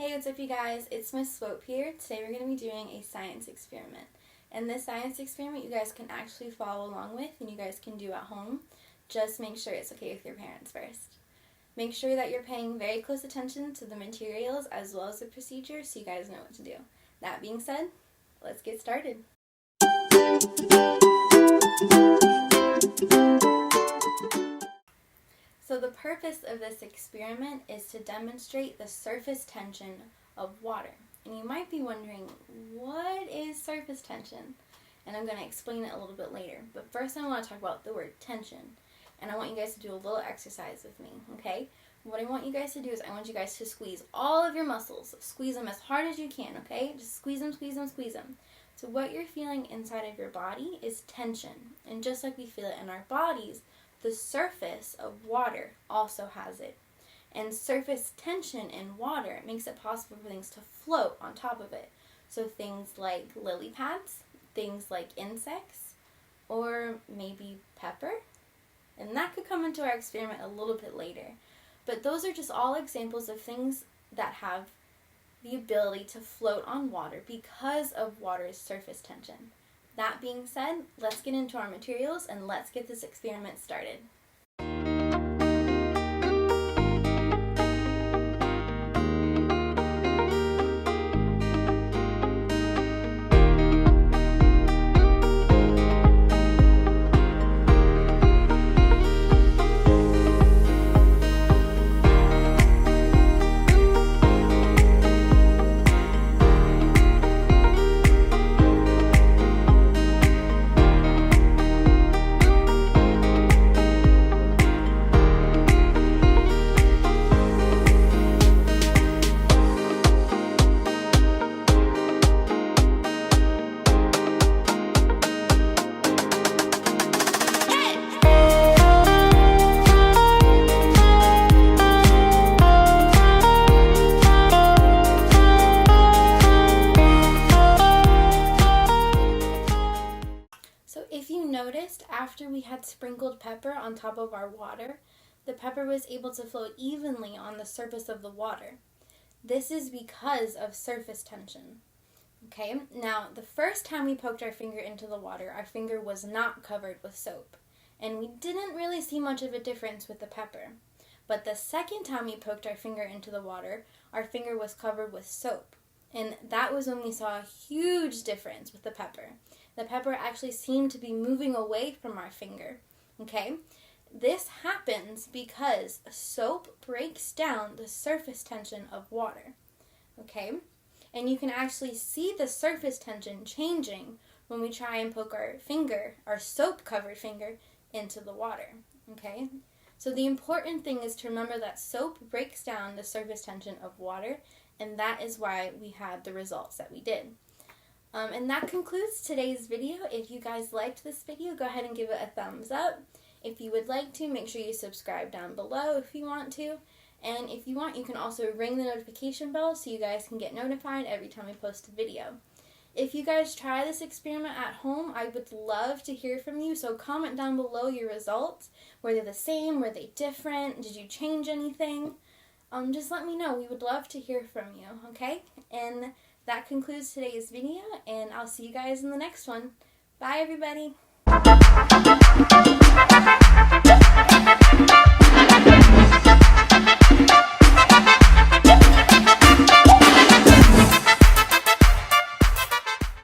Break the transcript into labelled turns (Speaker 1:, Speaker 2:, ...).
Speaker 1: Hey, what's up you guys? It's Miss Swope here. Today we're going to be doing a science experiment. And this science experiment you guys can actually follow along with and you guys can do at home. Just make sure it's okay with your parents first. Make sure that you're paying very close attention to the materials as well as the procedure so you guys know what to do. That being said, let's get started. So the purpose of this experiment is to demonstrate the surface tension of water. And you might be wondering, what is surface tension? And I'm going to explain it a little bit later. But first I want to talk about the word tension. And I want you guys to do a little exercise with me, okay? What I want you guys to do is I want you guys to squeeze all of your muscles. Squeeze them as hard as you can, okay? Just squeeze them, squeeze them, squeeze them. So what you're feeling inside of your body is tension. And just like we feel it in our bodies, the surface of water also has it. And surface tension in water makes it possible for things to float on top of it. So things like lily pads, things like insects, or maybe pepper. And that could come into our experiment a little bit later. But those are just all examples of things that have the ability to float on water because of water's surface tension. That being said, let's get into our materials and let's get this experiment started. Noticed after we had sprinkled pepper on top of our water, the pepper was able to float evenly on the surface of the water. This is because of surface tension. Okay, now the first time we poked our finger into the water, our finger was not covered with soap, and we didn't really see much of a difference with the pepper. But the second time we poked our finger into the water, our finger was covered with soap, and that was when we saw a huge difference with the pepper. The pepper actually seemed to be moving away from our finger, okay? This happens because soap breaks down the surface tension of water, okay? And you can actually see the surface tension changing when we try and poke our finger, our soap-covered finger, into the water, okay? So the important thing is to remember that soap breaks down the surface tension of water, and that is why we had the results that we did. And that concludes today's video. If you guys liked this video, go ahead and give it a thumbs up. If you would like to, make sure you subscribe down below if you want to. And if you want, you can also ring the notification bell so you guys can get notified every time we post a video. If you guys try this experiment at home, I would love to hear from you. So comment down below your results. Were they the same? Were they different? Did you change anything? Just let me know. We would love to hear from you, okay? And that concludes today's video, and I'll see you guys in the next one. Bye, everybody.